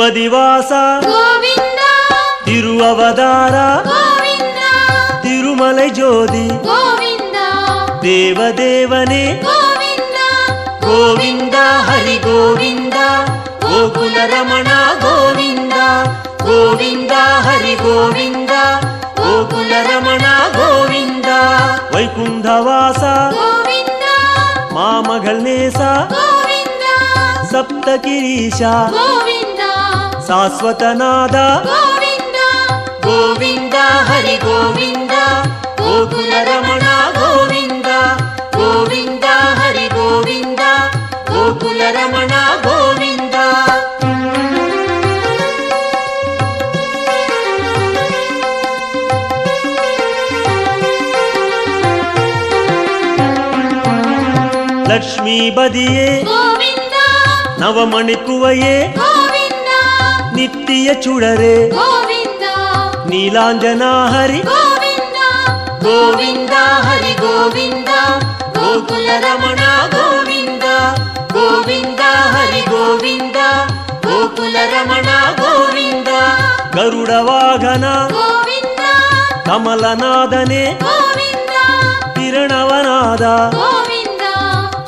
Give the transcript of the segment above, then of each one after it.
திருப்பதிவாச கோவிந்தா திருஅவதார கோவிந்தா திருமலை ஜோதி கோவிந்தா தேவதேவனே கோவிந்தா கோவிந்தா ஹரி கோவிந்தா கோகுல ரமண கோவிந்தா கோவிந்தா ஹரி கோவிந்தா கோகுல ரமண கோவிந்தா வைகுந்தவாச கோவிந்தா மாமகள் நேச கோவிந்தா சப்தகிரீஷ கோவிந்தா சாஸ்வதநாத கோவிந்தா கோவிந்தா ஹரி கோவிந்தா கோகுல ரமண கோவிந்தா கோவிந்தா ஹரி கோவிந்தா கோகுல ரமண கோவிந்தா லக்ஷ்மிபதியே கோவிந்தா நவமணிக்குவையே கோவிந்தா நித்திய சுடரே கோவிந்தா நீலாஞ்சனா ஹரி கோவிந்தா கோவிந்தா ஹரி கோவிந்தா கோகுல ரமண கோவிந்தா கோவிந்தா ஹரி கோவிந்தா கோகுல ரமண கோவிந்தா கருட வாகன கோவிந்தா கமலநாதனே கோவிந்தா பிரணவநாத கோவிந்தா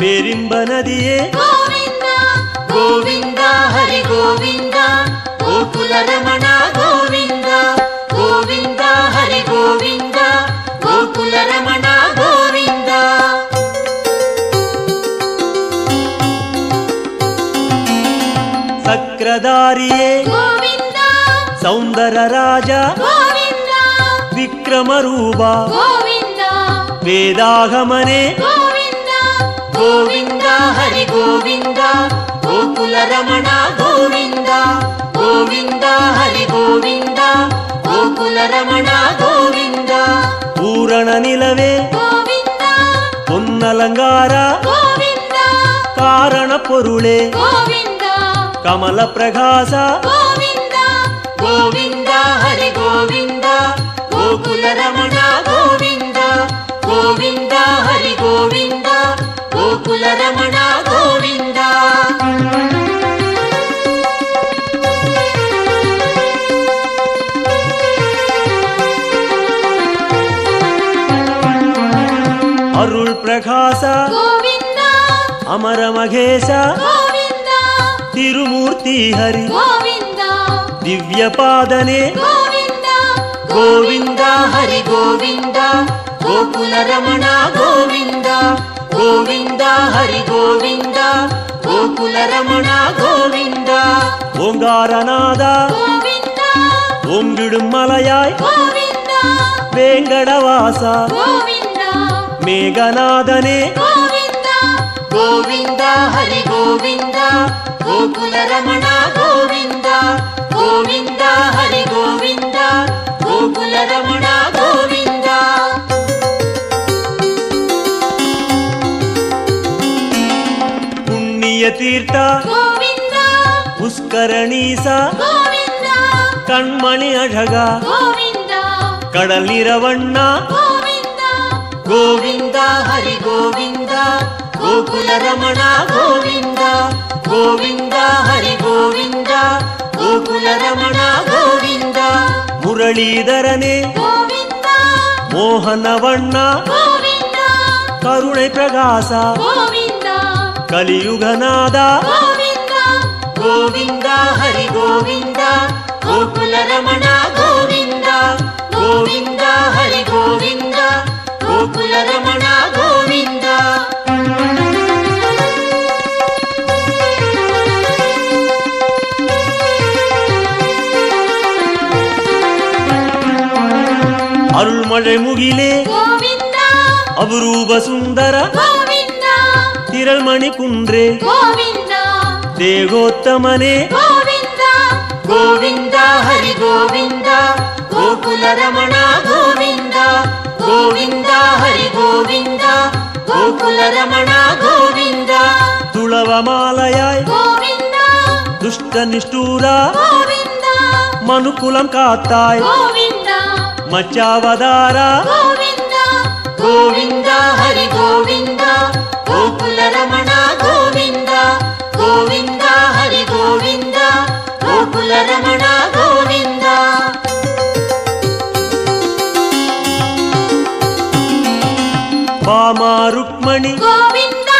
பேரின்ப நதியே கோவிந்தா கோவிந்தா ஹரி கோவிந்தா கோகுல ரமண கோவிந்தா கோவிந்தா ஹரி கோவிந்தா கோகுல ரமண கோவிந்தா சக்கரதாரியே கோவிந்தா சௌந்தர ராஜா கோவிந்தா விக்ரமரூபா கோவிந்தா வேதாகமனே கோவிந்தா கோவிந்தா ஹரி கோவிந்தா கோகுல ரமண கோவிந்தா கோவிந்தா ஹரி கோவிந்தா கோகுல ரமண கோவிந்தா பூரண நிலவே கோவிந்தா பொன்னலங்கார கோவிந்தா காரண பொருளே கோவிந்தா கமல பிரகாச கோவிந்தா கோவிந்தா ஹரி கோவிந்தா கோகுல ரமண கோவிந்தா கோவிந்தா ஹரி கோவிந்தா கோகுல ரமண கோவிந்தா அருள் பிரகாச கோவிந்தா அமர மகேச கோவிந்தா திருமூர்த்தி ஹரி கோவிந்தா திவ்ய பாதனே கோவிந்தா கோவிந்தா ஹரி கோவிந்தா கோகுல ரமண கோவிந்தா கோவிந்தா ஹரி கோவிந்தா கோகுல ரமண கோவிந்தா ஓங்காரநாதா கோவிந்தா ஓங்கிடும் மலையாய் கோவிந்தா வேங்கடவாசா கோவிந்தா மேகநாதனே கோவிந்தா கோவிந்தா ஹரி கோவிந்தா கோகுல ரமண கோவிந்தா கோவிந்தா ஹரி கோவிந்தா கோகுல ரமண கோவிந்தா புண்ணிய தீர்த்தா கோவிந்தா புஷ்கரணீசா கோவிந்தா கண்மணி அழகா கோவிந்தா கடல் நிறவண்ணா கோவிந்தா கோவிந்தா ஹரி கோவிந்தா கோகுல ரமண கோவிந்தா கோவிந்தா ஹரி கோவிந்தா கோகுல ரமண கோவிந்தா முரளீதரனே கோவிந்தா மோகனவண்ணா கோவிந்தா கருணை பிரகாசா கோவிந்தா கலியுகநாதா கோவிந்தா கோவிந்தா ஹரி கோவிந்தா கோகுல ரமண கோவிந்தா கோவிந்தா ஹரி கோவிந்தா கோகுல ரமண கோவிந்தா அருள்மழை முகிலே கோவிந்தா அபரூப சுந்தர கோவிந்தா திரள்மணி குன்றே கோவிந்தா தேகோத்தமனே கோவிந்தா கோவிந்தா ஹரி கோவிந்தா கோகுல ரமண கோவிந்தா கோவிந்தா ஹரி கோவிந்தா கோகுல ரமண கோவிந்தா துளவமாலையாய் கோவிந்தா துஷ்ட நிஷ்டூரா கோவிந்தா மனுக்குலம் காத்தாய் கோவிந்தா மச்சாவதாரா கோவிந்தா கோவிந்தா ஹரி கோவிந்தா கோகுல ரமண கோவிந்தா கோவிந்தா ஹரி கோவிந்தா ಗೋಕುಲ ರಮಣ ಗೋವಿಂದ. ಭಾಮ ರುಕ್ಮಣಿ ಗೋವಿಂದ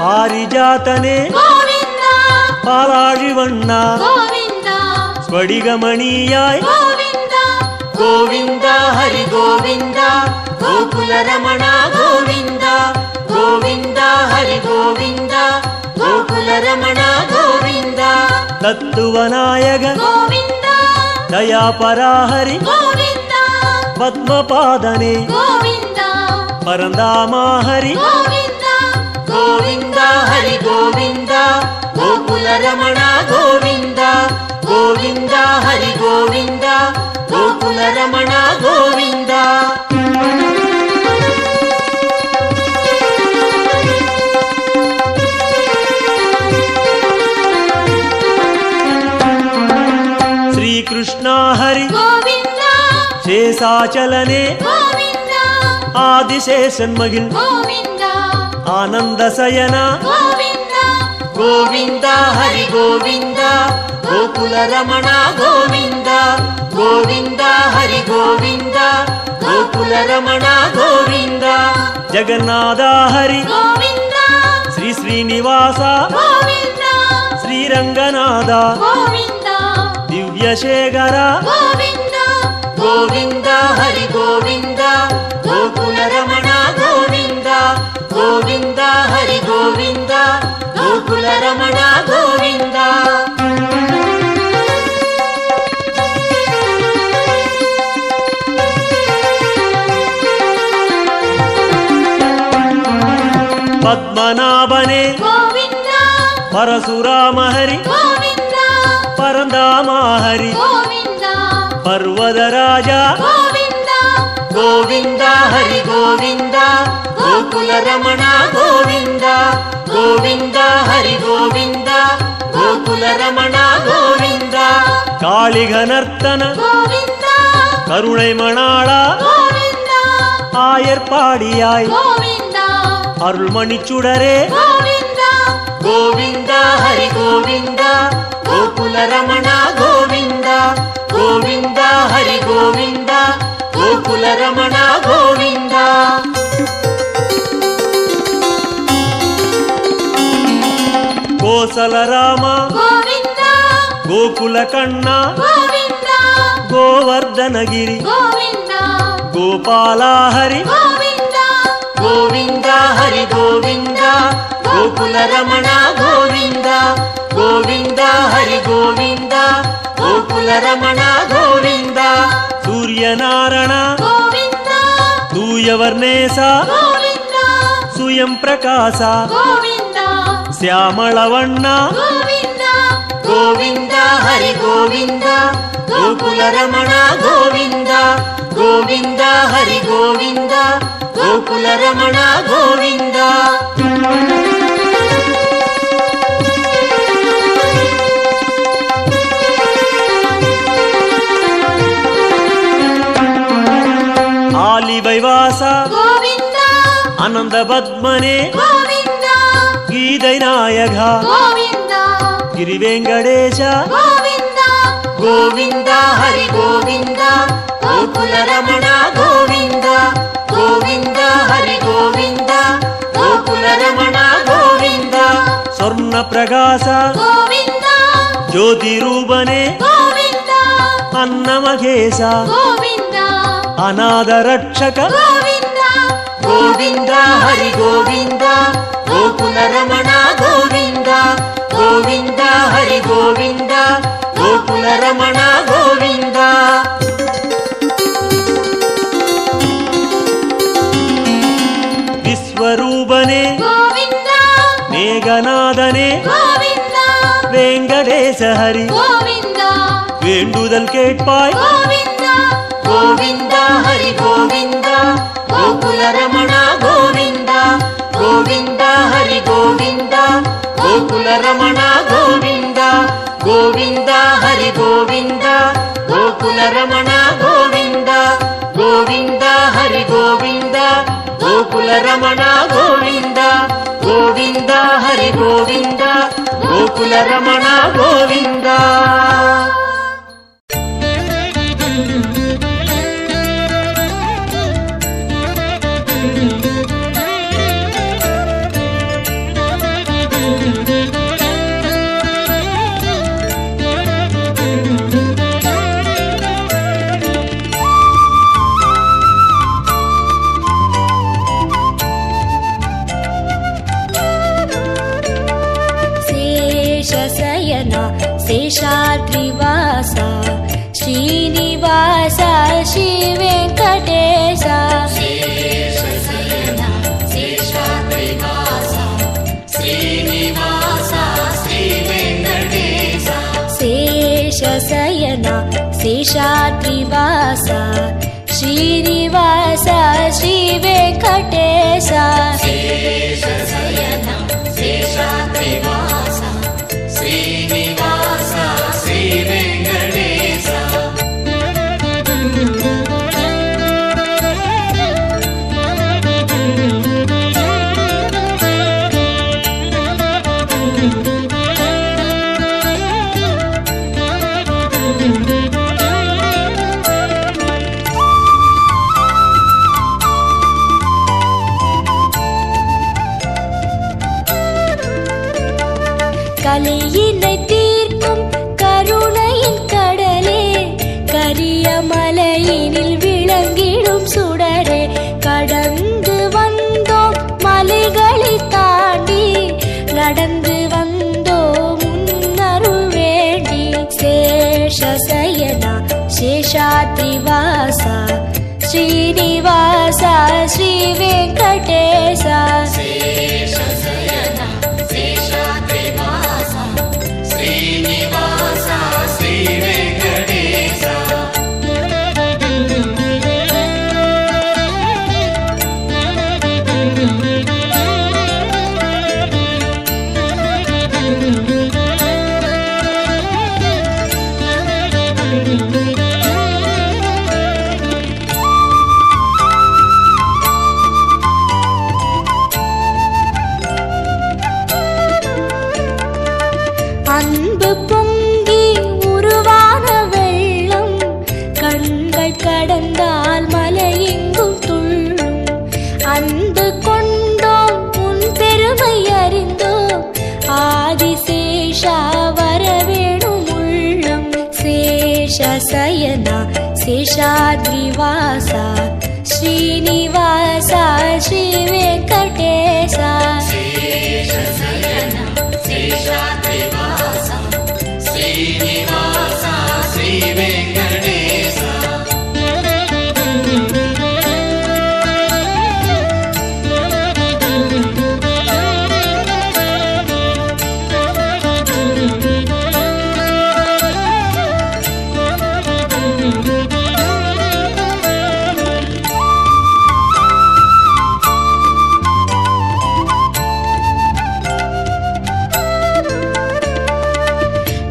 ಪಾರಿಜಾತನೆ ಗೋವಿಂದ ಪಾಲಾழிವಣ್ಣ ಗೋವಿಂದ ಸ್ಫಟಿಕಮಣಿಯಾಯ್ ಗೋವಿಂದ ಗೋವಿಂದ ಹರಿ ಗೋವಿಂದ ಗೋಕುಲ ರಮಣ ಗೋವಿಂದ ಗೋವಿಂದ ಹರಿ ಗೋವಿಂದ ಗೋಕುಲ ರಮಣ ಗೋವಿಂದ. ತತ್ವನಾಯಕ ಗೋವಿಂದ ದಯಾಪರಾ ಹರಿ ಗೋವಿಂದ ಪದ್ಮಪಾದನೆ ಗೋವಿಂದ ಪರಂಧಾಮ ಹರಿ ಗೋವಿಂದ ಗೋವಿಂದ ಹರಿ ಗೋವಿಂದ ಗೋಕುಲ ರಮಣ ಗೋವಿಂದ ಗೋವಿಂದ ಹರಿ ಗೋವಿಂದ ಗೋಕುಲ ರಮಣ ಗೋವಿಂದ. ಶ್ರೀಕೃಷ್ಣ ಹರಿ ಗೋವಿಂದ ಶೇಷಾಚಲನೆ ಗೋವಿಂದ ಆದಿಶೇಷನ್ಮಗಿಲ್ ಗೋವಿಂದ ಆನಂದ ಸಯನ ಗೋವಿಂದ ಗೋವಿಂದ ಹರಿ ಗೋವಿಂದ ಗೋಕುಲ ರಮಣ ಗೋವಿಂದ ಗೋವಿಂದ ಹರಿ ಗೋವಿಂದ ಗೋಕುಲ ರಮಣ ಗೋವಿಂದ. ಜಗನ್ನಾಥ ಹರಿ ಗೋವಿಂದ ಶ್ರೀ ಶ್ರೀನಿವಾಸ ಗೋವಿಂದ ಶ್ರೀರಂಗನಾಥ ಗೋವಿಂದ ದಿವ್ಯಶೇಖರ ಗೋವಿಂದ ಗೋವಿಂದ ಹರಿ ಗೋವಿಂದ ಗೋಕುಲ ರಮಣ ಗೋವಿಂದ ಗೋವಿಂದ ಹರಿ ಗೋವಿಂದ ಗೋಕುಲ ರಮಣ ಗೋವಿಂದ. ಪದ್ಮನಾಭನೆ ಗೋವಿಂದ ಪರಶುರಾಮ ಹರಿ ಗೋವಿಂದ ಪರಂಧಾಮ ಹರಿ ಗೋವಿಂದ ಪರ್ವತ ರಾಜ ಗೋವಿಂದ ಗೋವಿಂದ ಹರಿ ಗೋವಿಂದ ಗೋಕುಲ ರಮಣ ಗೋವಿಂದ ಗೋವಿಂದ ಹರಿ ಗೋವಿಂದ ಗೋಕುಲ ರಮಣ ಗೋವಿಂದ. காளிகனர்த்தன ಗೋವಿಂದ கருணை மணாள ಗೋವಿಂದ ஆயர்பாடியாய் ಗೋವಿಂದ அருள்மணிச்சுடரே ಗೋವಿಂದ ಗೋವಿಂದ ಹರಿ ಗೋವಿಂದ ಗೋಕುಲ ರಮಣ ಗೋವಿಂದ ಗೋವಿಂದ ಹರಿ ಗೋವಿಂದ ಗೋಕುಲ ರಮಣ ಗೋವಿಂದ. கோசல ராಮ ಗೋವಿಂದ ಗೋಕುಲ ಕಣ್ಣ ಗೋವಿಂದ ಗೋವರ್ಧನಗಿರಿ ಗೋವಿಂದ ಗೋಪಾಲ ಹರಿ ಗೋವಿಂದ ಗೋವಿಂದ ಹರಿ ಗೋವಿಂದ ಗೋಕುಲ ರಮಣ ಗೋವಿಂದ ಗೋವಿಂದ ಹರಿ ಗೋವಿಂದ ಗೋಕುಲ ರಮಣ ಗೋವಿಂದ. ಸೂರ್ಯನಾರಾಯಣ ಗೋವಿಂದ ತೂಯವರ್ಣೇಶ ಗೋವಿಂದ ಸುಯಂ ಪ್ರಕಾಶ ಗೋವಿಂದ ಶ್ಯಾಮಳವಣ್ಣ ಗೋವಿಂದ ಗೋವಿಂದ ಹರಿ ಗೋವಿಂದ ಗೋಕುಲ ರಮಣ ಗೋವಿಂದ ಗೋವಿಂದ ಹರಿ ಗೋವಿಂದ ಗೋಕುಲ ರಮಣ ಗೋವಿಂದ. ಆಲಿ ವೈವಾಸ ಗೋವಿಂದ ಆನಂದ ಪದ್ಮನೆ ಗೋವಿಂದ ಗೀದೈ ನಾಯಕ ಗೋವಿಂದ ಗಿರಿ ವೆಂಕಟೇಶ ಗೋವಿಂದ ಗೋವಿಂದ ಹರಿ ಗೋವಿಂದ ಗೋಕುಲ ರಮಣ ಗೋವಿಂದ ಗೋವಿಂದ ಹರಿ ಗೋವಿಂದ ಗೋಕುಲ ರಮಣ ಗೋವಿಂದ. ಸ್ವರ್ಣ ಪ್ರಕಾಶ ಗೋವಿಂದ ಜ್ಯೋತಿ ರೂಪನೆ ಗೋವಿಂದ ಅನ್ನಮಹೇಶ ಗೋವಿಂದ ಅನಾಥ ರಕ್ಷಕ ಗೋವಿಂದ ಗೋವಿಂದ ಹರಿ ಗೋವಿಂದ ಗೋಕುಲ ರಮಣ ಗೋವಿಂದ ಗೋವಿಂದ ಹರಿ ಗೋವಿಂದ ಗೋಕುಲ ರಮಣ ಗೋವಿಂದ. ವಿಶ್ವರೂಪನೆ ಗೋವಿಂದ ಮೇಘನಾದನೆ ಗೋವಿಂದ ವೆಂಕಟೇಶ ಹರಿ ಗೋವಿಂದ வேண்டுதல் கேட்பாய் ಗೋವಿಂದ ಗೋವಿಂದ ಹರಿ ಗೋವಿಂದ ಗೋಕುಲ ರಮಣ ಗೋವಿಂದ ಗೋವಿಂದ ಹರಿ ಗೋವಿಂದ ಗೋಕುಲ ರಮಣ ಗೋವಿಂದ ಗೋವಿಂದ ಹರಿ ಗೋವಿಂದ ಗೋಕುಲ ರಮಣ ಗೋವಿಂದ ಗೋವಿಂದ ಹರಿ ಗೋವಿಂದ ಗೋಕುಲ ರಮಣ ಗೋವಿಂದ ಗೋವಿಂದ ಹರಿ ಗೋವಿಂದ ಗೋಕುಲ ಗೋಕುಲ ರಮಣ ಗೋವಿಂದ. శేషాద్రివాస శ్రీనివాస శ్రీ వెంకటేశ. శేషశయన శేషాద్రివాస శ్రీనివాస శ్రీ వెంకటేశ. శేషశయన శేషాద్రివాస శ్రీనివాస శ్రీ వెంకటేశ. శేషశయన శేషాద్రివాస శ్రీనివాస శ్రీ వెంకటేశ. கலியினை தீர்க்கும் கருணையின் கடலே, கரிய மலையினில் விளங்கிடும் சுடரே. கடந்து வந்தோம் மலைகளை தாண்டி, நடந்து வந்தோம் முன்னருள் வேண்டி. சேஷசயனா சேஷாத்ரிவாசா ஸ்ரீனிவாசா ஸ்ரீ வெங்கடேசா. சேஷசயனா சேஷாத்ரிவாசா ஸ்ரீனிவாசா ஸ்ரீ வெங்கடேசா. அன்பு பொங்கி உருவான வெள்ளம், கண்கள் கடந்தால் மலையெங்கும் துள்ளும். அன்பு கொண்டோம் உன் பெருமை அறிந்தோம், ஆதிசேஷா வரவேணும் உள்ளம். சேஷசயனா சேஷாத்ரிவாசா ஸ்ரீனிவாசா ஸ்ரீ வெங்கடேசா. சேஷசயனா சேஷாத்ரிவாசா ஸ்ரீனிவாசா ஸ்ரீ வெங்கடேசா.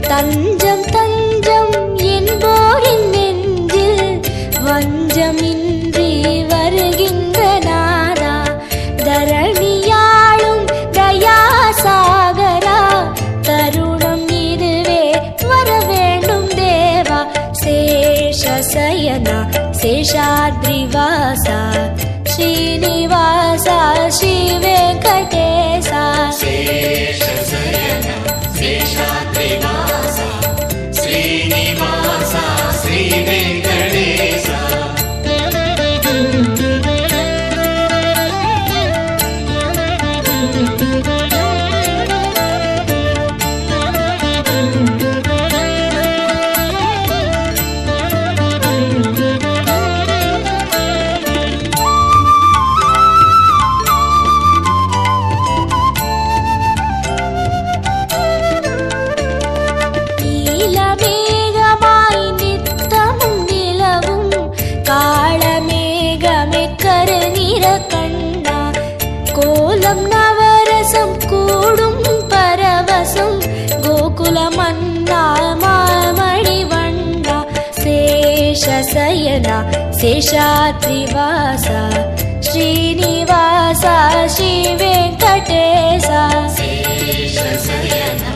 தஞ்சம் தஞ்சம் என்போரின் நெஞ்சில் வஞ்சமின்றி வருகின்ற நாதா. தரணியாளும் தயாசாகரா, தருணம் இதுவே வரவேண்டும் தேவா. சேஷசயனா சேஷாத்ரிவாசா ஸ்ரீனிவாசா ஸ்ரீ வெங்கடேசா. சேஷசயனா சேஷாத்ரிவாசா ஸ்ரீனிவாசா ஸ்ரீ வெங்கடேசா. கோலம் நவரசம் கூடும் பரவசம், கோகுல மன்னா மாமணி வண்ணா. சேஷசயனா சேஷாத்ரிவாசா ஸ்ரீனிவாசா ஸ்ரீ வெங்கடேசா. சேஷசயனா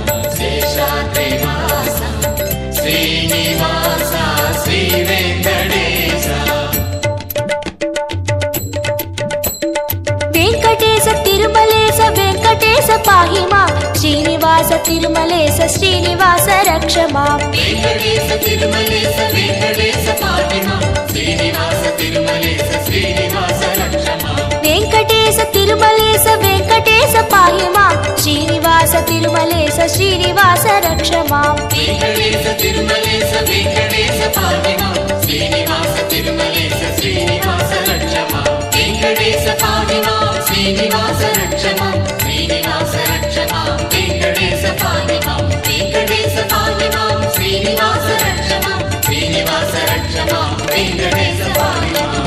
తిరుమలేశ శ్రీనివాస రక్ష మాం వెంకటేశ తిరుమలేశ వెంకటేశ పాహి మాం శ్రీనివాస తిరుమలేశ శ్రీనివాస రక్ష మాం వెంకటేశ తిరుమలేశ వెంకటేశ పాహి మాం శ్రీనివాస తిరుమలేశ శ్రీనివాస రక్ష మాం వెంకటేశ తిరుమలేశ వెంకటేశ పాహి మాం శ్రీనివాస తిరుమలేశ శ్రీనివాస రక్ష మాం వెంకటేశ పాహి మాం శ్రీనివాస రక్ష మాం శ్రీనివాస రక్ష మాం వెంకటేశ పాహి మాం వెంకటేశ పాహి మాం శ్రీనివాస రక్ష మాం శ్రీనివాస రక్ష మాం వెంకటేశ పాహి మాం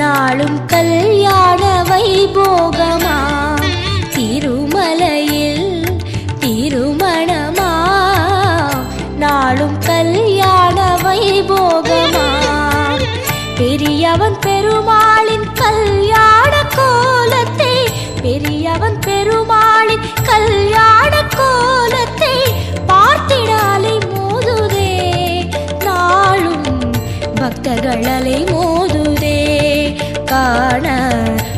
நாளும் கல்யாண வைபோகமா திருமலையில் திருமணமா நாளும் கல்யாண வைபோகமா பெரியவன் பெருமாளின் கல்யாண கோலத்தை பெரியவன் பெருமாளின் கல்யாண கோலத்தை பார்த்திடாலை மோதுதே நாளும் பக்தர்களலை மோதுதே காண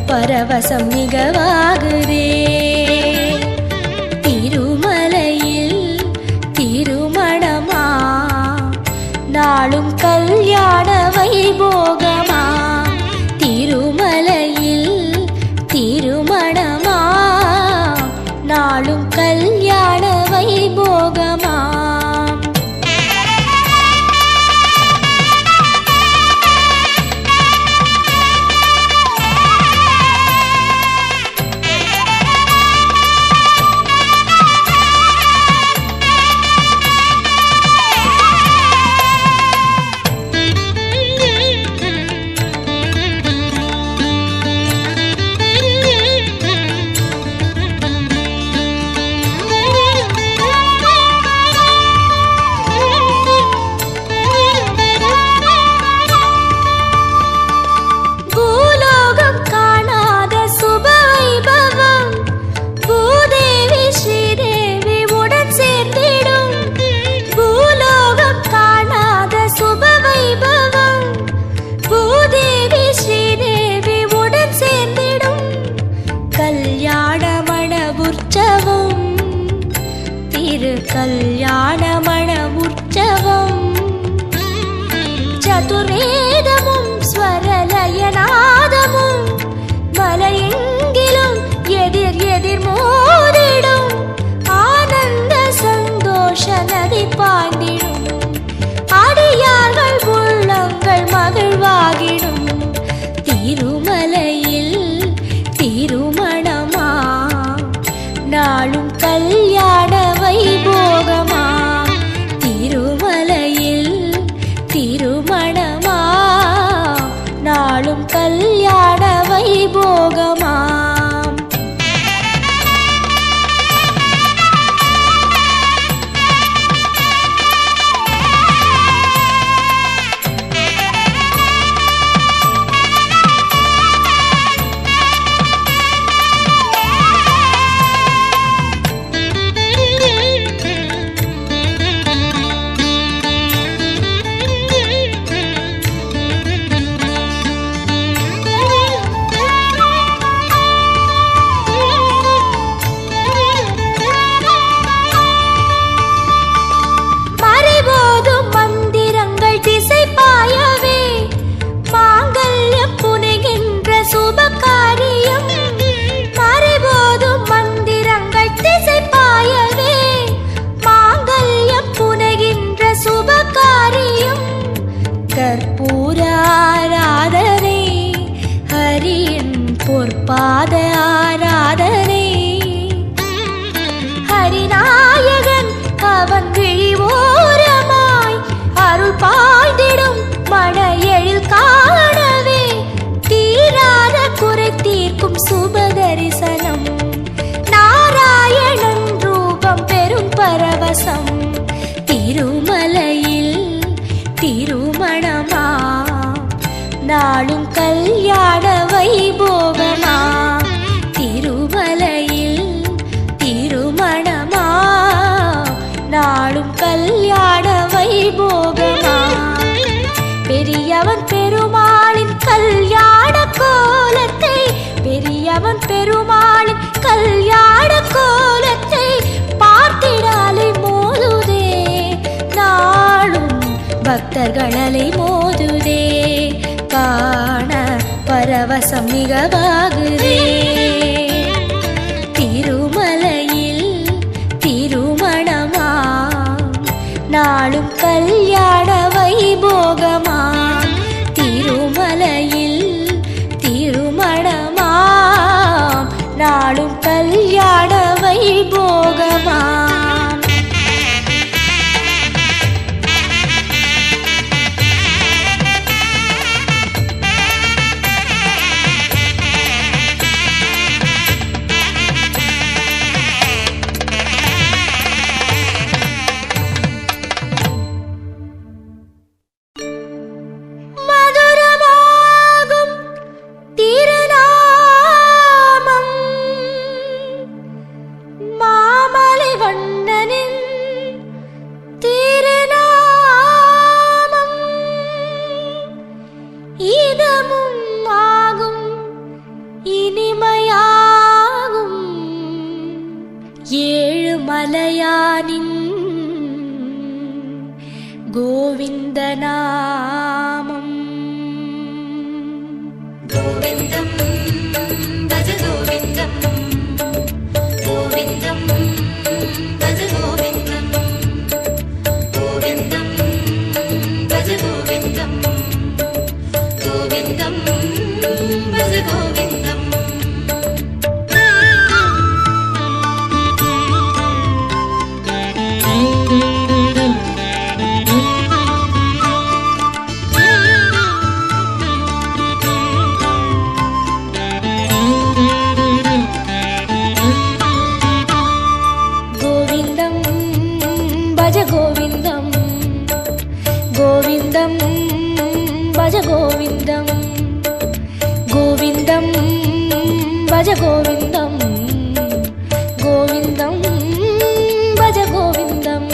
பரவசம் மிகவாகுதே திருமலையில் திருமணமா நாளும் கல்யாண வைபோகமா திருமலையில் திருமணமா நாளும் கல்யாண வைபோகமா கல்யாணமண உற்சவம் சதுர்வேதமும் ஸ்வரலயநாதமும் மலையெங்கிலும் எதிர் எதிர் மோதிடும் ஆனந்த சந்தோஷ நதி பாய்ந்திடும் அடியார்கள் உள்ளங்கள் மகிழ்வாகிடும் திருமலையில் திருமணமா நாளும் கல்யாண வைபோகமா திருமலையில் திருமணமா நாளும் கல்யாண வைபோகமா பாத ஆராதனை. ஹரிநாயகன் அவன் விழிவோரமாய் அருள் பாய்ந்திடும் மன எழில் காணவே தீராத குறை தீர்க்கும் சுப தரிசனம். நாராயணன் ரூபம் பெரும் பரவசம். திருமலையில் திருமணமா நாளும் கல்யாண வைபோகமா. திருமலையில் திருமணமா நாளும் கல்யாண வைபோகமா. பெரியவன் பெருமாளின் கல்யாண கோலத்தை பெரியவன் பெருமாளின் கல்யாண கோலத்தை பார்த்திடாலை மோதுதே நாளும் பக்தர்களலை மோதுதே. காண பரவசம் மிகவாகுதே. திருமலையில் திருமணமா நாளும் கல்யாண வைபோகமா. திருமலையில் திருமணமா நாளும் கல்யாண வைபோகமா. மலையானின் கோவிந்த நாமம். கோவிந்தம் பஜ கோவிந்தம் கோவிந்தம் பஜ கோவிந்தம் கோவிந்தம் பஜ கோவிந்தம் கோவிந்தம் பஜ கோவிந்தம். கோவிந்தம் பஜ கோவிந்தம் கோவிந்தம் பஜ கோவிந்தம் கோவிந்தம் பஜ கோவிந்தம்.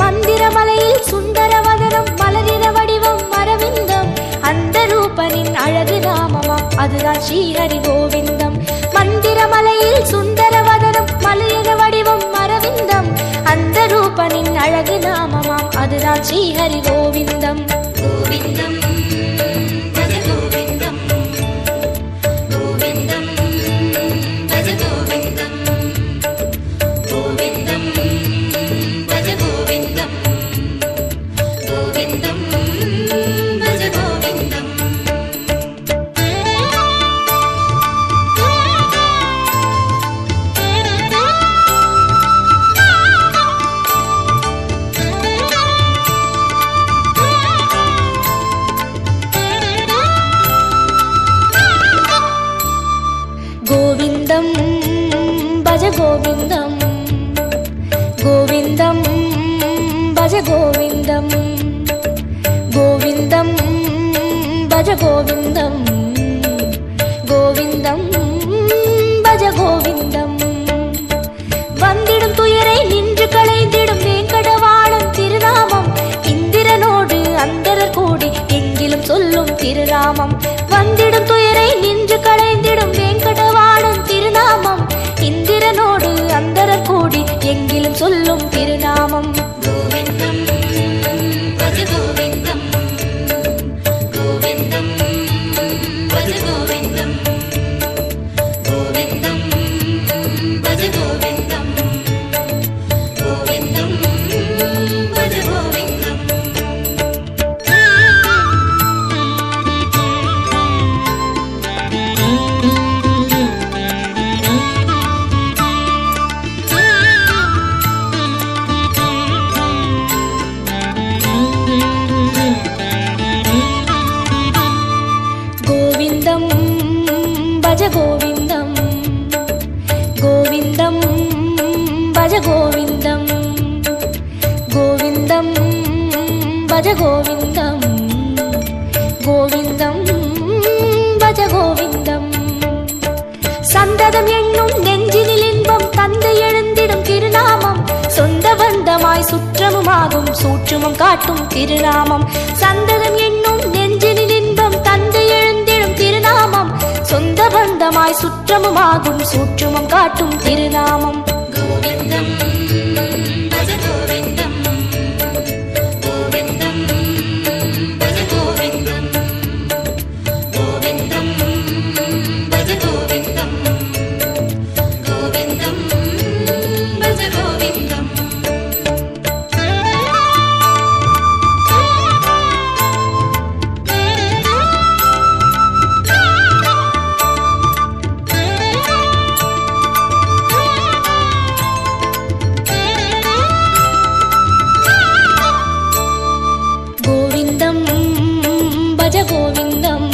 மந்திரமலையில் சுந்தரவதனம் மலரின வடிவம் அரவிந்தம். அந்த ரூபனின் அழகு நாமமாம் அதுதான் ஸ்ரீஹரி கோவிந்தம். மந்திரமலையில் சுந்தரவதனம் மலரின வடிவம் அரவிந்தம். அந்த ரூபனின் அழகு நாமமாம் அதுதான் ஸ்ரீஹரி கோவிந்தம். கோவிந்தம் பஜ கோவிந்தம் கோவிந்தம் பஜ கோவிந்தம் கோவிந்தம் பஜ கோவிந்தம் கோவிந்தம் பஜ கோவிந்தம். கோவிந்தம் பஜ கோவிந்தம் கோவிந்தம் பஜ கோவிந்தம் கோவிந்தம் பஜ கோவிந்தம் கோவிந்தம் பஜ கோவிந்தம். வந்திடும் துயரை நின்று களைந்திடும் வேங்கடவாளன் திருநாமம். இந்திரனோடு அந்தரர் கூடி எங்கிலும் சொல்லும் திருநாமம். வந்திடும் துயரை நின்று களைந்திடும் வேங்கடவாளன் திருநாமம். இந்திரனோடு அந்தரர் கூடி எங்கிலும் சொல்லும் திருநாமம். கோவிந்தம் பஜ கோவிந்தம் கோவிந்தம் பஜ கோவிந்தம் கோவிந்தம் பஜ கோவிந்தம் கோவிந்தம் பஜ கோவிந்தம். பஜ கோவிந்தம் கோவிந்தம் பஜ கோவிந்தம். சந்ததம் என்னும் நெஞ்சினில் இன்பம் தந்தை எழுந்திடும் திருநாமம், சொந்த பந்தமாய் சுற்றமுமாகும் சூற்றுமம் காட்டும் திருநாமம். சந்ததம் என்னும் நெஞ்சினில் இன்பம் தந்தை எழுந்திடும் திருநாமம், சொந்த பந்தமாய் சுற்றமுமாகும் சூற்றுமம் காட்டும் திருநாமம். கோவிந்தம் பஜ கோவிந்தம் கோவிந்தம் பஜ கோவிந்தம் கோவிந்தம் பஜ கோவிந்தம் கோவிந்தம் பஜ கோவிந்தம். கோவிந்தம் பஜ கோவிந்தம்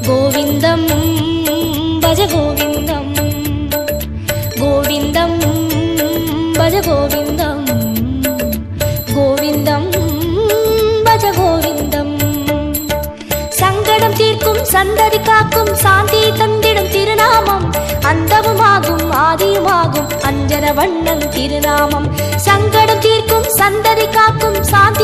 கோவிந்தம் பஜ கோவிந்தம் கோவிந்தம் பஜ கோவிந்தம் கோவிந்தம் பஜ கோவிந்தம். சங்கடம் தீர்க்கும் சந்ததி காக்கும் சாந்தி தந்திடும் திருநாமம், அந்தமுமாகும் ஆதியுமாகும் அஞ்சன வண்ணன் திருநாமம். சங்கடம் தீர்க்கும் சந்ததி காக்கும் சாந்தி